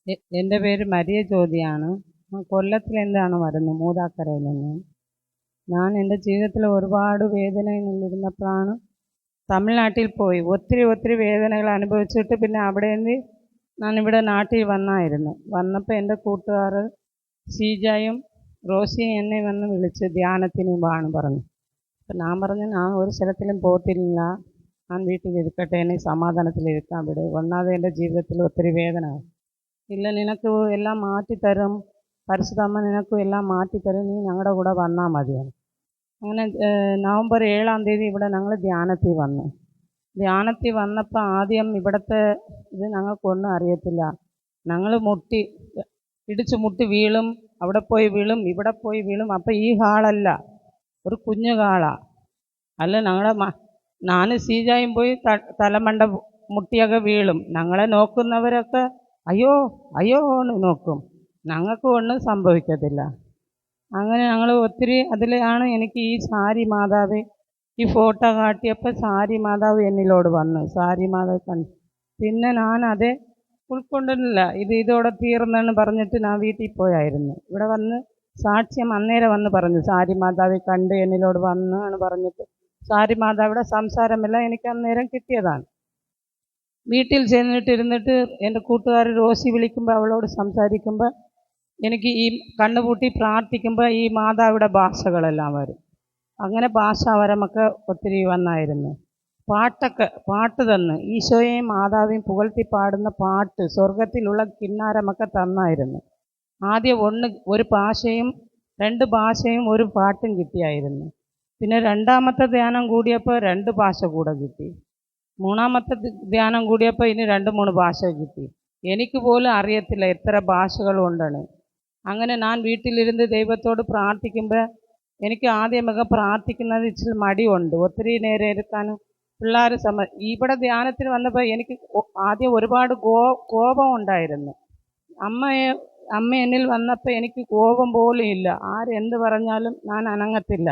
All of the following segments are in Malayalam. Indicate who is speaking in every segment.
Speaker 1: എൻ്റെ പേര് മരിയ ജ്യോതിയാണ്. ഞാൻ കൊല്ലത്തിൽ നിന്നാണ് വരുന്നത്, മൂതാക്കരയിൽ നിന്ന്. ഞാൻ എൻ്റെ ജീവിതത്തിൽ ഒരുപാട് വേദനകളിലിരുന്നപ്പോഴാണ് തമിഴ്നാട്ടിൽ പോയി ഒത്തിരി ഒത്തിരി വേദനകൾ അനുഭവിച്ചിട്ട് പിന്നെ അവിടെ നിന്ന് ഞാനിവിടെ നാട്ടിൽ വന്നപ്പോൾ എൻ്റെ കൂട്ടുകാർ ഷീജയും റോസിയും എന്നെ വന്ന് വിളിച്ച് ധ്യാനത്തിന് വാണ് പറഞ്ഞു. അപ്പം ഞാൻ പറഞ്ഞു, ഞാൻ ഒരു സ്ഥലത്തിലും പോത്തില്ല, ഞാൻ വീട്ടിൽ ഇരിക്കട്ടെ, എന്നെ സമാധാനത്തിലിരിക്കാൻ വിട്. ഒന്നാമത് എൻ്റെ ജീവിതത്തിൽ ഒത്തിരി വേദന. ഇല്ല, നിനക്ക് എല്ലാം മാറ്റിത്തരും, പരിശുദ്ധമ്മ നിനക്കും എല്ലാം മാറ്റിത്തരും, നീ ഞങ്ങളുടെ കൂടെ വന്നാൽ മതിയാണ്. അങ്ങനെ നവംബർ 7-ാം തീയതി ഇവിടെ ഞങ്ങൾ ധ്യാനത്തിൽ വന്നു. ധ്യാനത്തിൽ വന്നപ്പോൾ ആദ്യം ഇവിടുത്തെ ഇത് ഞങ്ങൾക്കൊന്നും അറിയത്തില്ല. ഞങ്ങൾ ഇടിച്ചു മുട്ടി വീഴും, അവിടെ പോയി വീഴും, ഇവിടെ പോയി വീഴും. അപ്പം ഈ ഹാളല്ല, ഒരു കുഞ്ഞു ഹാളാണ്. അല്ല, ഞാൻ സീജായും പോയി തലമണ്ട മുട്ടിയൊക്കെ വീഴും. ഞങ്ങളെ നോക്കുന്നവരൊക്കെ അയ്യോ അയ്യോ എന്ന് നോക്കും, ഞങ്ങൾക്ക് ഒന്നും സംഭവിക്കത്തില്ല. അങ്ങനെ ഞങ്ങൾ ഒത്തിരി അതിലാണ് എനിക്ക് ഈ സാരി മാതാവ് ഈ ഫോട്ടോ കാട്ടിയപ്പോൾ സാരി മാതാവ് എന്നിലോട് വന്നു. സാരി മാതാവ് കണ്ടു. പിന്നെ ഞാനത് ഉൾക്കൊണ്ടില്ല. ഇതോടെ തീർന്നെന്ന് പറഞ്ഞിട്ട് ഞാൻ വീട്ടിൽ പോയായിരുന്നു. ഇവിടെ വന്ന് സാക്ഷ്യം അന്നേരം വന്ന് പറഞ്ഞു, സാരി മാതാവ് കണ്ട് എന്നിലോട് വന്ന് എന്ന് പറഞ്ഞിട്ട് സാരി മാതാവിടെ സംസാരമെല്ലാം എനിക്ക് അന്നേരം കിട്ടിയതാണ്. വീട്ടിൽ ചെന്നിട്ടിരുന്നിട്ട് എൻ്റെ കൂട്ടുകാർ റോസി വിളിക്കുമ്പോൾ അവളോട് സംസാരിക്കുമ്പോൾ എനിക്ക് ഈ കണ്ണുപൂട്ടി പ്രാർത്ഥിക്കുമ്പോൾ ഈ മാതാവിടെ ഭാഷകളെല്ലാം വരും. അങ്ങനെ ഭാഷാവരമൊക്കെ ഒത്തിരി വന്നായിരുന്നു. പാട്ട് തന്ന് ഈശോയെയും മാതാവിയും പുകഴ്ത്തി പാടുന്ന പാട്ട് സ്വർഗത്തിലുള്ള കിന്നാരമൊക്കെ തന്നായിരുന്നു. ആദ്യം ഒരു ഭാഷയും 2 ഭാഷയും ഒരു പാട്ടും കിട്ടിയായിരുന്നു. പിന്നെ 2ാമത്തെ ധ്യാനം കൂടിയപ്പോൾ 2 ഭാഷ കൂടെ കിട്ടി. 3ാമത്തെ ധ്യാനം കൂടിയപ്പോൾ ഇനി 2-3 ഭാഷ കിട്ടി. എനിക്ക് പോലും അറിയത്തില്ല എത്ര ഭാഷകളുണ്ടെന്ന്. അങ്ങനെ ഞാൻ വീട്ടിലിരുന്ന് ദൈവത്തോട് പ്രാർത്ഥിക്കുമ്പോൾ എനിക്ക് ആദ്യമൊക്കെ പ്രാർത്ഥിക്കുന്നത് ഇച്ചിരി മടിയുണ്ട്, ഒത്തിരി നേരം എടുക്കാനും പിള്ളേർ ഇവിടെ ധ്യാനത്തിന് വന്നപ്പോൾ എനിക്ക് ആദ്യം ഒരുപാട് കോപം ഉണ്ടായിരുന്നു. അമ്മ എന്നിൽ വന്നപ്പോൾ എനിക്ക് കോപം പോലും ഇല്ല. ആരെന്ത് പറഞ്ഞാലും ഞാൻ അനങ്ങത്തില്ല.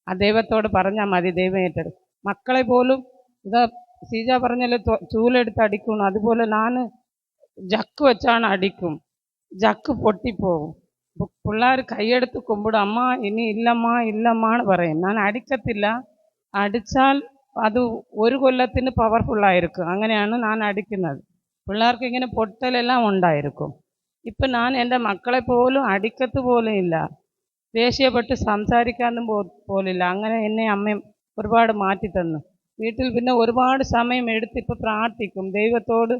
Speaker 1: ആ ദൈവത്തോട് പറഞ്ഞാൽ മതി, ദൈവം ഏറ്റെടുക്കും. മക്കളെ പോലും ഇതാ സീജ പറഞ്ഞാൽ ചൂലെടുത്ത് അടിക്കണം, അതുപോലെ ഞാൻ ജക്ക് വെച്ചാണ് അടിക്കും, ജക്ക് പൊട്ടിപ്പോവും. പിള്ളേർ കൈയെടുത്ത് കുമ്പിടും, അമ്മ ഇനി ഇല്ലമ്മ പറയും. ഞാൻ അടിക്കത്തില്ല, അടിച്ചാൽ അത് 1 കൊല്ലത്തിന് പവർഫുള്ളായിരിക്കും. അങ്ങനെയാണ് ഞാൻ അടിക്കുന്നത്. പിള്ളേർക്ക് ഇങ്ങനെ പൊട്ടലെല്ലാം ഉണ്ടായിരിക്കും. ഇപ്പം ഞാൻ എൻ്റെ മക്കളെ പോലും അടിക്കത്ത് പോലും ഇല്ല, ദേഷ്യപ്പെട്ട് സംസാരിക്കാനും പോലില്ല. അങ്ങനെ എന്നെ അമ്മയും ഒരുപാട് മാറ്റിത്തന്നു. വീട്ടിൽ പിന്നെ ഒരുപാട് സമയം എടുത്ത് ഇപ്പോൾ പ്രാർത്ഥിക്കും, ദൈവത്തോട്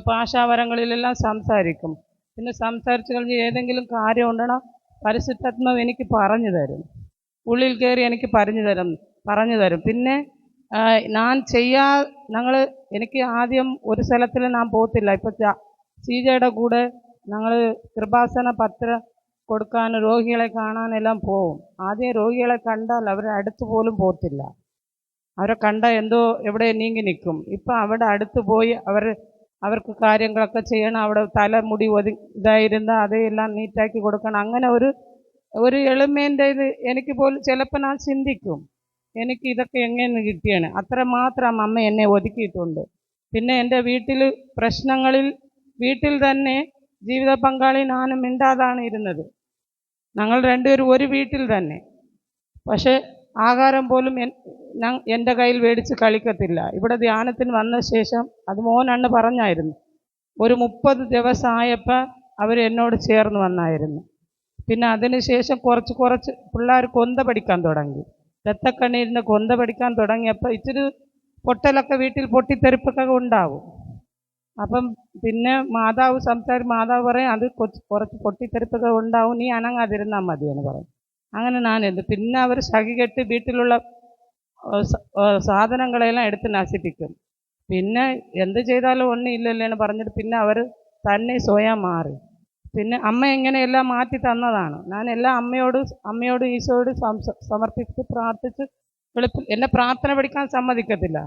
Speaker 1: ഭാഷാവരങ്ങളിലെല്ലാം സംസാരിക്കും. പിന്നെ സംസാരിച്ച് കഴിഞ്ഞ് ഏതെങ്കിലും കാര്യം ഉണ്ടോ പരിശുദ്ധാത്മാവ് എനിക്ക് പറഞ്ഞു തരും, ഉള്ളിൽ കയറി എനിക്ക് പറഞ്ഞു തരും. പിന്നെ എനിക്ക് ആദ്യം ഒരു സ്ഥലത്തിൽ ഞാൻ പോകത്തില്ല. ഇപ്പോൾ സീജയുടെ കൂടെ ഞങ്ങൾ കൃപാസന പത്രം കൊടുക്കാൻ രോഗികളെ കാണാനെല്ലാം പോവും. ആദ്യം രോഗികളെ കണ്ടാൽ അവരെ അടുത്ത് പോലും പോകത്തില്ല, അവരെ കണ്ട എന്തോ എവിടെ നീങ്ങി നിൽക്കും. ഇപ്പം അവിടെ അടുത്ത് പോയി അവർക്ക് കാര്യങ്ങളൊക്കെ ചെയ്യണം. അവിടെ തലമുടി ഇതായിരുന്നാൽ അതെല്ലാം നീറ്റാക്കി കൊടുക്കണം. അങ്ങനെ ഒരു എളിമേൻ്റെ ഇത് എനിക്ക് പോലും ചിലപ്പോൾ ഞാൻ ചിന്തിക്കും, എനിക്ക് ഇതൊക്കെ എങ്ങനെ കിട്ടിയാണ്. അത്രമാത്രം അമ്മ എന്നെ ഒതുക്കിയിട്ടുണ്ട്. പിന്നെ എൻ്റെ പ്രശ്നങ്ങളിൽ വീട്ടിൽ തന്നെ ജീവിത പങ്കാളി ഞാനും മിണ്ടാതാണ് ഇരുന്നത്. ഞങ്ങൾ 2 പേരും ഒരു വീട്ടിൽ തന്നെ. പക്ഷേ ആഹാരം പോലും എൻ്റെ കയ്യിൽ മേടിച്ച് കളിക്കത്തില്ല. ഇവിടെ ധ്യാനത്തിന് വന്ന ശേഷം അത് മോനണ്ണ് പറഞ്ഞായിരുന്നു. ഒരു 30 ദിവസമായപ്പോൾ അവർ എന്നോട് ചേർന്ന് വന്നായിരുന്നു. പിന്നെ അതിന് ശേഷം കുറച്ച് പിള്ളേർ കൊന്ത പഠിക്കാൻ തുടങ്ങി. രത്തക്കണ്ണീരിൻ്റെ കൊന്ത പഠിക്കാൻ തുടങ്ങിയപ്പോൾ ഇച്ചിരി പൊട്ടലൊക്കെ വീട്ടിൽ പൊട്ടിത്തെറിപ്പൊക്കെ ഉണ്ടാവും. അപ്പം പിന്നെ മാതാവ് പറയും, അത് കുറച്ച് പൊട്ടിത്തെറിപ്പൊക്കെ ഉണ്ടാവും, നീ അനങ്ങാതിരുന്നാൽ മതിയെന്ന് പറയും. അങ്ങനെ ഞാനെന്ത് പിന്നെ അവർ സഹികെട്ട് വീട്ടിലുള്ള സാധനങ്ങളെല്ലാം എടുത്ത് നശിപ്പിക്കും. പിന്നെ എന്ത് ചെയ്താലും ഒന്നും ഇല്ലല്ലേന്ന് പറഞ്ഞിട്ട് പിന്നെ അവർ തന്നെ സ്വയം മാറി. പിന്നെ അമ്മ എങ്ങനെയെല്ലാം മാറ്റി തന്നതാണ്. ഞാൻ എല്ലാം അമ്മയോട് ഈശോയോട് സമർപ്പിച്ച് പ്രാർത്ഥിച്ച് എന്നെ പ്രാർത്ഥന പഠിക്കാൻ സമ്മതിക്കത്തില്ല.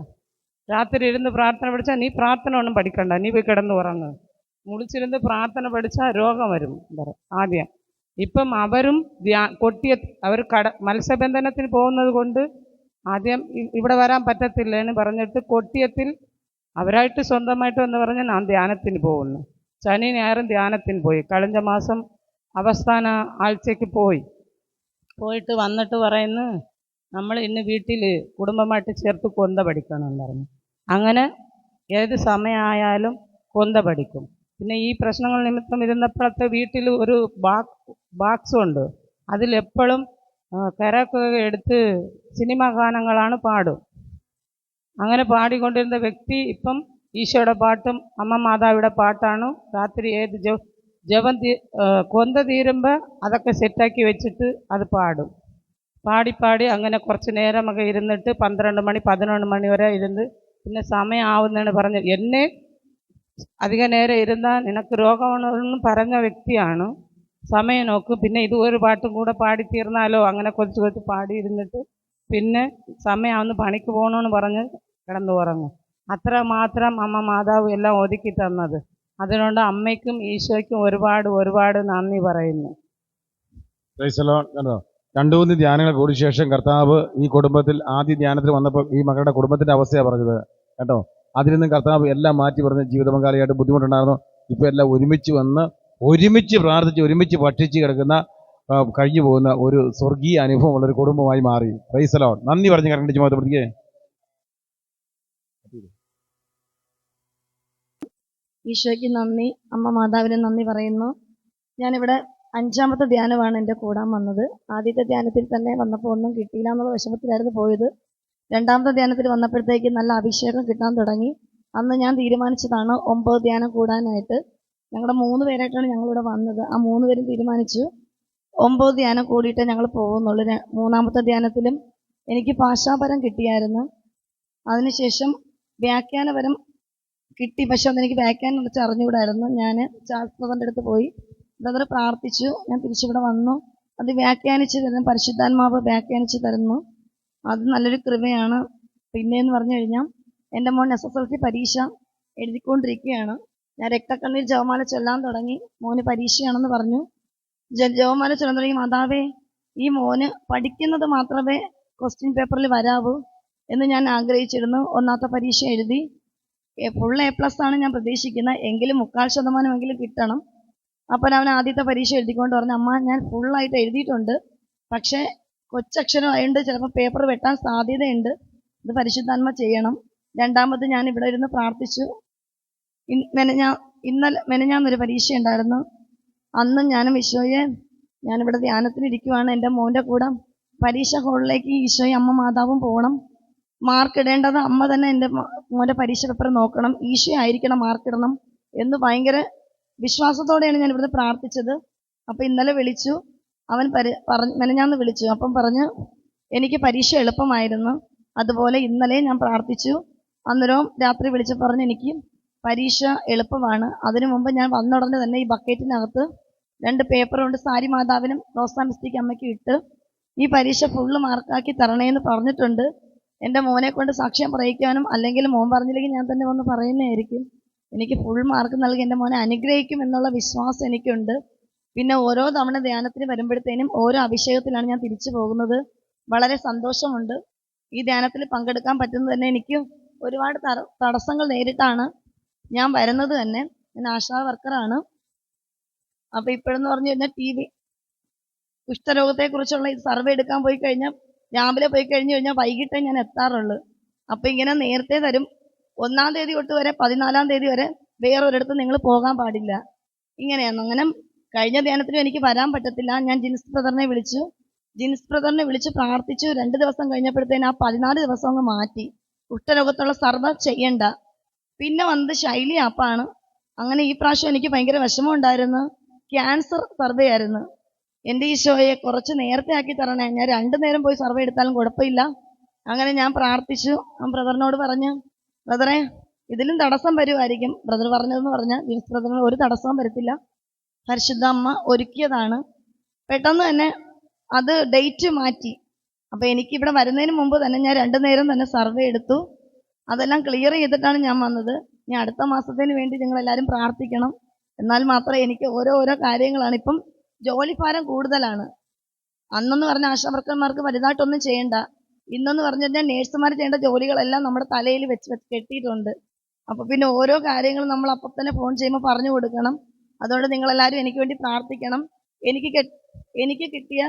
Speaker 1: രാത്രി ഇരുന്ന് പ്രാർത്ഥന പഠിച്ചാൽ നീ പ്രാർത്ഥന ഒന്നും പഠിക്കണ്ട, നീ പോയി കിടന്ന് ഉറങ്ങ്. മുളിച്ചിരുന്ന് പ്രാർത്ഥന പഠിച്ചാൽ രോഗം വരും ആദ്യം. ഇപ്പം അവരും അവർ മത്സ്യബന്ധനത്തിന് പോകുന്നത് കൊണ്ട് ആദ്യം ഇവിടെ വരാൻ പറ്റത്തില്ല എന്ന് പറഞ്ഞിട്ട് കൊട്ടിയത്തിൽ അവരായിട്ട് സ്വന്തമായിട്ട് എന്ന് പറഞ്ഞ് ഞാൻ ധ്യാനത്തിന് പോകുന്നു. ശനി ഞായറും ധ്യാനത്തിന് പോയി. കഴിഞ്ഞ മാസം അവസാന ആഴ്ചയ്ക്ക് പോയിട്ട് വന്നിട്ട് പറയുന്നു, നമ്മൾ ഇന്ന് വീട്ടിൽ കുടുംബമായിട്ട് ചേർത്ത് കൊന്ത പഠിക്കണമെന്ന് പറഞ്ഞു. അങ്ങനെ ഏത് സമയമായാലും കൊന്ത പഠിക്കും. പിന്നെ ഈ പ്രശ്നങ്ങൾ നിമിത്തം ഇരുന്നപ്പോഴത്തെ വീട്ടിൽ ഒരു ബാക്സ് ഉണ്ട്. അതിലെപ്പോഴും കരോക്കെ എടുത്ത് സിനിമാ ഗാനങ്ങളാണ് പാടും. അങ്ങനെ പാടിക്കൊണ്ടിരുന്ന വ്യക്തി ഇപ്പം ഈശോയുടെ പാട്ടും അമ്മ മാതാവിയുടെ പാട്ടാണ് രാത്രി ഏത് കൊന്ത തീരുമ്പോൾ അതൊക്കെ സെറ്റാക്കി വെച്ചിട്ട് അത് പാടും. പാടി അങ്ങനെ കുറച്ച് നേരമൊക്കെ ഇരുന്നിട്ട് 12 മണി 11 മണി വരെ ഇരുന്ന് പിന്നെ സമയം ആവുന്നതാണ് പറഞ്ഞ് എന്നെ അധിക നേരം ഇരുന്നാൽ നിനക്ക് രോഗമാണെന്ന് പറഞ്ഞ വ്യക്തിയാണ്. സമയം നോക്കും. പിന്നെ ഇത് ഒരു പാട്ടും കൂടെ പാടി തീർന്നാലോ അങ്ങനെ കുറച്ച് പാടിയിരുന്നിട്ട് പിന്നെ സമയമാവുന്ന പണിക്ക് പോകണമെന്ന് പറഞ്ഞ് കിടന്നു ഉറങ്ങും. അത്ര മാത്രം അമ്മ മാതാവ് എല്ലാം ഒതുക്കി തന്നത്. അതുകൊണ്ട് അമ്മയ്ക്കും ഈശോയ്ക്കും ഒരുപാട് നന്ദി പറയുന്നു.
Speaker 2: രണ്ടു മൂന്ന് ധ്യാനങ്ങൾ കൂടി ശേഷം കർത്താവ് ഈ കുടുംബത്തിൽ ആദ്യ ധ്യാനത്തിൽ വന്നപ്പോൾ ഈ മകളുടെ കുടുംബത്തിന്റെ അവസ്ഥയാണ് പറഞ്ഞത് കേട്ടോ. അതിൽ നിന്നും കർത്താവ് എല്ലാം മാറ്റി പറഞ്ഞ് ജീവിത പങ്കാളിയായിട്ട് ബുദ്ധിമുട്ടുണ്ടായിരുന്നു. ഇപ്പൊ എല്ലാം ഒരുമിച്ച് വന്ന് ഒരുമിച്ച് പ്രാർത്ഥിച്ച് ഒരുമിച്ച് ഭക്ഷിച്ച് കിടക്കുന്ന കഴിഞ്ഞു പോകുന്ന ഒരു സ്വർഗീയ അനുഭവമുള്ള ഒരു കുടുംബമായി മാറി. Praise the Lord. നന്ദി പറഞ്ഞ് കരണ്ടിച്ച് മാത്രപ്പെടുത്തിയേ.
Speaker 3: ഈശോയ്ക്ക് നന്ദി, അമ്മ മാതാവിന് നന്ദി പറയുന്നു. ഞാനിവിടെ 5ാമത്തെ ധ്യാനമാണ് എൻ്റെ കൂടാൻ വന്നത്. ആദ്യത്തെ ധ്യാനത്തിൽ തന്നെ വന്നപ്പോൾ ഒന്നും കിട്ടിയില്ല എന്നുള്ള വിഷമത്തിലായിരുന്നു പോയത്. 2ാമത്തെ ധ്യാനത്തിൽ വന്നപ്പോഴത്തേക്ക് നല്ല അഭിഷേകം കിട്ടാൻ തുടങ്ങി. അന്ന് ഞാൻ തീരുമാനിച്ചതാണ് 9 ധ്യാനം കൂടാനായിട്ട്. ഞങ്ങളുടെ 3 പേരായിട്ടാണ് ഞങ്ങളിവിടെ വന്നത്. ആ 3 പേരും തീരുമാനിച്ചു 9 ധ്യാനം കൂടിയിട്ട് ഞങ്ങൾ പോകുന്നുള്ളൂ. 3ാമത്തെ ധ്യാനത്തിലും എനിക്ക് ഭാഷാപരം കിട്ടിയായിരുന്നു. അതിനുശേഷം വ്യാഖ്യാനപരം കിട്ടി. പക്ഷെ അന്ന് എനിക്ക് വ്യാഖ്യാനം വെച്ച് അറിഞ്ഞുകൂടായിരുന്നു. ഞാൻ ചാൾസ് ബ്രദറിൻ്റെ അടുത്ത് പോയി. ബ്രദർ പ്രാർത്ഥിച്ചു. ഞാൻ തിരിച്ചിവിടെ വന്നു. അത് വ്യാഖ്യാനിച്ച് തരുന്നു, പരിശുദ്ധാത്മാവ് വ്യാഖ്യാനിച്ച് തരുന്നു. അത് നല്ലൊരു കൃപയാണ്. പിന്നെയെന്ന് പറഞ്ഞു കഴിഞ്ഞാൽ എൻ്റെ മോൻ SSLC പരീക്ഷ എഴുതിക്കൊണ്ടിരിക്കുകയാണ്. ഞാൻ രക്തക്കണ്ണീർ ജപമാല ചൊല്ലാൻ തുടങ്ങി. മോന് പരീക്ഷയാണെന്ന് പറഞ്ഞു. ജപമാല ചൊല്ലാൻ തുടങ്ങി. മാതാവേ, ഈ മോന് പഠിക്കുന്നത് മാത്രമേ ക്വസ്റ്റ്യൻ പേപ്പറിൽ വരാവൂ എന്ന് ഞാൻ ആഗ്രഹിച്ചിരുന്നു. 1ാമത്തെ പരീക്ഷ എഴുതി. ഫുൾ A+ ആണ് ഞാൻ പ്രതീക്ഷിക്കുന്നത്. എങ്കിലും 3/4% കിട്ടണം. അപ്പോൾ അവൻ ആദ്യത്തെ പരീക്ഷ എഴുതിക്കൊണ്ട് പറഞ്ഞു, അമ്മ ഞാൻ ഫുള്ളായിട്ട് എഴുതിയിട്ടുണ്ട്, പക്ഷേ കൊച്ചക്ഷരമായതുകൊണ്ട് ചിലപ്പോൾ പേപ്പർ വെട്ടാൻ സാധ്യതയുണ്ട്. ഇത് പരിശുദ്ധാത്മ ചെയ്യണം. 2ാമത് ഞാൻ ഇവിടെ ഇരുന്ന് പ്രാർത്ഥിച്ചു. മെനഞ്ഞാന്നൊരു പരീക്ഷ ഉണ്ടായിരുന്നു. അന്നും ഞാനും ഈശോയെ, ഞാനിവിടെ ധ്യാനത്തിനിരിക്കുവാണ്. എൻ്റെ മോൻ്റെ കൂടെ പരീക്ഷ ഹാളിലേക്ക് ഈശോയെ അമ്മ മാതാവും പോകണം. മാർക്ക് ഇടേണ്ടത് അമ്മ തന്നെ എൻ്റെ മോൻ്റെ പരീക്ഷ പേപ്പർ നോക്കണം. ഈശോ ആയിരിക്കണം മാർക്കിടണം എന്ന് ഭയങ്കര വിശ്വാസത്തോടെയാണ് ഞാൻ ഇവിടുന്ന് പ്രാർത്ഥിച്ചത്. അപ്പം ഇന്നലെ വിളിച്ചു. അവൻ മെനഞ്ഞാന്ന് വിളിച്ചു. അപ്പം പറഞ്ഞു എനിക്ക് പരീക്ഷ എളുപ്പമായിരുന്നു. അതുപോലെ ഇന്നലെ ഞാൻ പ്രാർത്ഥിച്ചു. അന്നേരവും രാത്രി വിളിച്ച് പറഞ്ഞു എനിക്ക് പരീക്ഷ എളുപ്പമാണ്. അതിനു മുമ്പ് ഞാൻ വന്നുടനെ തന്നെ ഈ ബക്കറ്റിനകത്ത് 2 പേപ്പർ കൊണ്ട് സാരി മാതാവിനും റോസാ മിസ്റ്റിക്ക് അമ്മയ്ക്കും ഇട്ട് ഈ പരീക്ഷ ഫുള്ള് മാർക്കാക്കി തരണേന്ന് പറഞ്ഞിട്ടുണ്ട്. എൻ്റെ മോനെ കൊണ്ട് സാക്ഷ്യം പറയിക്കാനും, അല്ലെങ്കിൽ മോൻ പറഞ്ഞില്ലെങ്കിൽ ഞാൻ തന്നെ വന്ന് പറയുന്നതായിരിക്കും. എനിക്ക് ഫുൾ മാർക്ക് നൽകി എൻ്റെ മോനെ അനുഗ്രഹിക്കും എന്നുള്ള വിശ്വാസം എനിക്കുണ്ട്. പിന്നെ ഓരോ തവണ ധ്യാനത്തിന് വരുമ്പോഴത്തേനും ഓരോ അഭിഷേകത്തിലാണ് ഞാൻ തിരിച്ചു പോകുന്നത്. വളരെ സന്തോഷമുണ്ട്. ഈ ധ്യാനത്തിൽ പങ്കെടുക്കാൻ പറ്റുന്നത് തന്നെ എനിക്ക് ഒരുപാട് തടസ്സങ്ങൾ നേരിട്ടാണ് ഞാൻ വരുന്നത് തന്നെ. ഞാൻ ആശാ വർക്കറാണ്. അപ്പോൾ ഇപ്പോഴെന്ന് പറഞ്ഞു കഴിഞ്ഞാൽ TV കുഷ്ഠരോഗത്തെക്കുറിച്ചുള്ള ഇത് സർവേ എടുക്കാൻ പോയി കഴിഞ്ഞാൽ രാവിലെ പോയി കഴിഞ്ഞ് കഴിഞ്ഞാൽ വൈകിട്ടേ ഞാൻ എത്താറുള്ളൂ. അപ്പോൾ ഇങ്ങനെ നേരത്തെ തരും. 1-ാം തീയതി തൊട്ട് വരെ 14-ാം തീയതി വരെ വേറൊരിടത്ത് നിങ്ങൾ പോകാൻ പാടില്ല, ഇങ്ങനെയാണ്. അങ്ങനെ കഴിഞ്ഞ ധ്യാനത്തിനും എനിക്ക് വരാൻ പറ്റത്തില്ല. ഞാൻ ജിൻസ് ബ്രദറിനെ വിളിച്ച് പ്രാർത്ഥിച്ചു. 2 ദിവസം കഴിഞ്ഞപ്പോഴത്തേന് ആ 14 ദിവസം അങ്ങ് മാറ്റി. കുഷ്ഠരോഗത്തുള്ള സർവ്വ ചെയ്യണ്ട. പിന്നെ വന്നത് ശൈലി ആപ്പാണ്. അങ്ങനെ ഈ പ്രാവശ്യം എനിക്ക് ഭയങ്കര വിഷമം ഉണ്ടായിരുന്നു. ക്യാൻസർ സർവേ ആയിരുന്നു. എൻ്റെ ഈശോയെ കുറച്ച് നേരത്തെ ആക്കി തരണേ. ഞാൻ 2 നേരം പോയി സർവേ എടുത്താലും കുഴപ്പമില്ല. അങ്ങനെ ഞാൻ പ്രാർത്ഥിച്ചു. ബ്രദറിനോട് പറഞ്ഞു, ബ്രദറെ ഇതിലും തടസ്സം വരുമായിരിക്കും. ബ്രദർ പറഞ്ഞതെന്ന് പറഞ്ഞാൽ ജിൻസ് ബ്രദറിന് ഒരു തടസ്സവും വരത്തില്ല, പരിശുദ്ധ അമ്മ ഒരുക്കിയതാണ്. പെട്ടെന്ന് തന്നെ അത് ഡേറ്റ് മാറ്റി. അപ്പോൾ എനിക്കിവിടെ വരുന്നതിന് മുമ്പ് തന്നെ ഞാൻ 2 നേരം തന്നെ സർവേ എടുത്തു. അതെല്ലാം ക്ലിയർ ചെയ്തിട്ടാണ് ഞാൻ വന്നത്. ഞാൻ അടുത്ത മാസത്തിന് വേണ്ടി നിങ്ങളെല്ലാവരും പ്രാർത്ഥിക്കണം. എന്നാൽ മാത്രമേ എനിക്ക് ഓരോ കാര്യങ്ങളാണ്. ഇപ്പം ജോലിഭാരം കൂടുതലാണ്. അന്നെന്ന് പറഞ്ഞാൽ ആശാവർക്കന്മാർക്ക് വലുതായിട്ടൊന്നും ചെയ്യണ്ട. ഇന്നെന്ന് പറഞ്ഞു കഴിഞ്ഞാൽ നേഴ്സുമാർ ചെയ്യേണ്ട ജോലികളെല്ലാം നമ്മുടെ തലയിൽ വെച്ച് കെട്ടിയിട്ടുണ്ട്. അപ്പോൾ പിന്നെ ഓരോ കാര്യങ്ങളും നമ്മൾ അപ്പം തന്നെ ഫോൺ ചെയ്യുമ്പോൾ പറഞ്ഞു കൊടുക്കണം. അതുകൊണ്ട് നിങ്ങളെല്ലാവരും എനിക്ക് വേണ്ടി പ്രാർത്ഥിക്കണം. എനിക്ക് കിട്ടിയ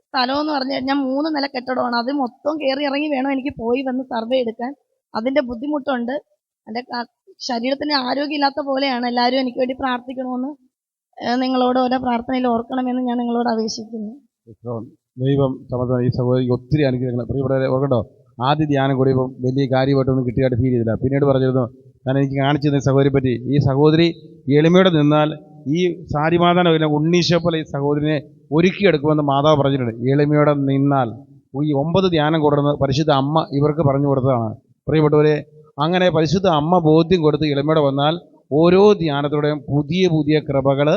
Speaker 3: സ്ഥലമെന്ന് പറഞ്ഞു കഴിഞ്ഞാൽ 3 നില കെട്ടിടമാണ്. അത് മൊത്തം കയറി ഇറങ്ങി വേണം എനിക്ക് പോയി വന്ന് സർവേ എടുക്കാൻ. അതിൻ്റെ ബുദ്ധിമുട്ടുണ്ട്. എൻ്റെ ശരീരത്തിന് ആരോഗ്യമില്ലാത്ത പോലെയാണ്. എല്ലാവരും എനിക്ക് വേണ്ടി പ്രാർത്ഥിക്കണമെന്ന് നിങ്ങളോട് ഓരോ പ്രാർത്ഥനയിൽ ഓർക്കണമെന്ന് ഞാൻ നിങ്ങളോട് അപേക്ഷിക്കുന്നു.
Speaker 2: ദൈവം സമർത്ഥം. ഈ സഹോദരി ഒത്തിരി അനുഗ്രഹങ്ങൾ പ്രിയപ്പെട്ടവരെ ഓർക്കണ്ടോ. ആദ്യ ധ്യാനം കൂടിയപ്പം വലിയ കാര്യമായിട്ടൊന്നും കിട്ടിയായിട്ട് ഫീൽ ചെയ്തില്ല. പിന്നീട് പറഞ്ഞിരുന്നു, ഞാൻ എനിക്ക് കാണിച്ചു തന്ന സഹോദരിയെ പറ്റി. ഈ സഹോദരി എളിമയോടെ നിന്നാൽ ഈ സാരിമാതാനോ ഇല്ല ഉണ്ണീശോ പോലെ ഈ സഹോദരിനെ ഒരുക്കിയെടുക്കുമെന്ന് മാതാവ് പറഞ്ഞിട്ടുണ്ട്. എളിമയോടെ നിന്നാൽ. ഈ 9 ധ്യാനം കൊടുന്ന് പരിശുദ്ധ അമ്മ ഇവർക്ക് പറഞ്ഞു കൊടുത്തതാണ്. പ്രിയപ്പെട്ടവരെ, അങ്ങനെ പരിശുദ്ധ അമ്മ ബോധ്യം കൊടുത്ത് എളിമയോടെ വന്നാൽ ഓരോ ധ്യാനത്തോടെയും പുതിയ പുതിയ കൃപകൾ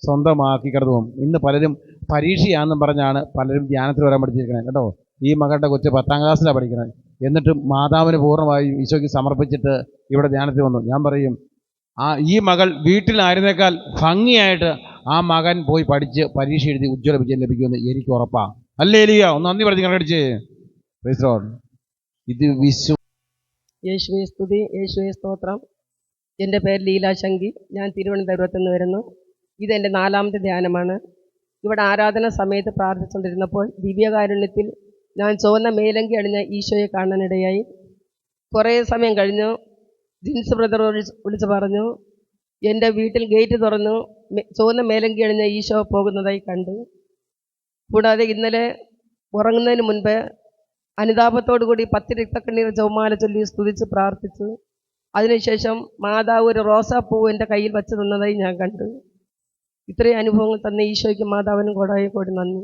Speaker 2: സ്വന്തമാക്കി കടന്നു പോകും. ഇന്ന് പലരും പരീക്ഷയാണെന്നും പറഞ്ഞാണ് പലരും ധ്യാനത്തിൽ വരാൻ പഠിച്ചിരിക്കണേ കേട്ടോ. ഈ മകളുടെ കൊച്ച് 10ാം ക്ലാസ്സിലാണ് പഠിക്കുന്നത്. എന്നിട്ടും മാതാവിന് പൂർണ്ണമായും ഈശോയ്ക്ക് സമർപ്പിച്ചിട്ട് ഇവിടെ ധ്യാനത്തിൽ വന്നു. ഞാൻ പറയും, ഈ മകൾ വീട്ടിലായിരുന്നേക്കാൾ ഭംഗിയായിട്ട് ആ മകൻ പോയി പഠിച്ച് പരീക്ഷ എഴുതി ഉജ്ജ്വല വിജയം ലഭിക്കുമെന്ന് എനിക്ക് ഉറപ്പാണ്. അല്ലേ എലിയ? ഒന്ന് നന്ദി പറഞ്ഞ് കണ്ടടിച്ച്. ഇത്
Speaker 4: യേശുവേ സ്തുതി, യേശുവേ സ്തോത്രം. എൻ്റെ പേര് ലീലാശങ്കി. ഞാൻ തിരുവനന്തപുരത്ത് നിന്ന് വരുന്നു. ഇതെൻ്റെ 4ാമത്തെ ധ്യാനമാണ്. ഇവിടെ ആരാധന സമയത്ത് പ്രാർത്ഥിച്ചുകൊണ്ടിരുന്നപ്പോൾ ദിവ്യകാരുണ്യത്തിൽ ഞാൻ ചുവന്ന മേലങ്കി അണിഞ്ഞ ഈശോയെ കാണാനിടയായി. കുറേ സമയം കഴിഞ്ഞു ജിൻസ് ബ്രദർ വിളിച്ച് പറഞ്ഞു, എൻ്റെ വീട്ടിൽ ഗേറ്റ് തുറന്നു ചുവന്ന മേലങ്കി അണിഞ്ഞ ഈശോ പോകുന്നതായി കണ്ടു. കൂടാതെ ഇന്നലെ ഉറങ്ങുന്നതിന് മുൻപ് അനുതാപത്തോടു കൂടി 10 രക്തക്കണ്ണീർ ജപമാല ചൊല്ലി സ്തുതിച്ച് പ്രാർത്ഥിച്ചു. അതിനുശേഷം മാതാവ് ഒരു റോസാപ്പൂ എൻ്റെ കയ്യിൽ വച്ച് തന്നതായി ഞാൻ കണ്ടു. ഇത്രയും അനുഭവങ്ങൾ തന്ന ഈശോയ്ക്ക് മാതാവിനും കോടായി നന്ദി.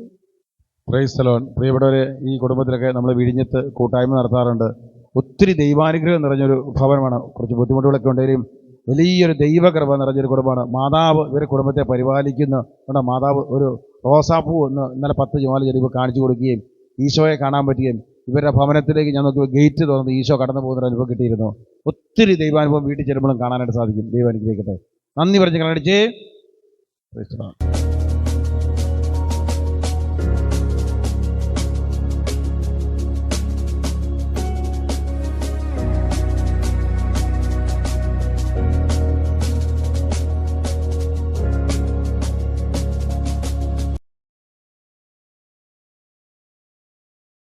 Speaker 2: Praise the Lord. പ്രിയപ്പെട്ടവരെ, ഈ കുടുംബത്തിലൊക്കെ നമ്മൾ വിഴിഞ്ഞത്ത് കൂട്ടായ്മ നടത്താറുണ്ട്. ഒത്തിരി ദൈവാനുഗ്രഹം നിറഞ്ഞൊരു ഭവനമാണ്. കുറച്ച് ബുദ്ധിമുട്ടുകളൊക്കെ ഉണ്ടെങ്കിലും വലിയൊരു ദൈവകൃപ നിറഞ്ഞൊരു കുടുംബമാണ്. മാതാവ് ഇവരുടെ കുടുംബത്തെ പരിപാലിക്കുന്ന മാതാവ് ഒരു റോസാപ്പൂ ഇന്നലെ 10 ജപമാല ചൊല്ലിയപ്പോൾ കാണിച്ചു കൊടുക്കുകയും ഈശോയെ കാണാൻ പറ്റുകയും ഇവരുടെ ഭവനത്തിലേക്ക് ഞാൻ നോക്കി ഗേറ്റ് തുറന്ന് ഈശോ കടന്നു പോകുന്ന അനുഭവം കിട്ടിയിരുന്നു. ഒത്തിരി ദൈവാനുഭവം വീട്ടിൽ ചെല്ലുമ്പോഴും കാണാനായിട്ട് സാധിക്കും. ദൈവം അനുഗ്രഹിക്കട്ടെ. നന്ദി പറഞ്ഞ് കണ്ടടിച്ചേ.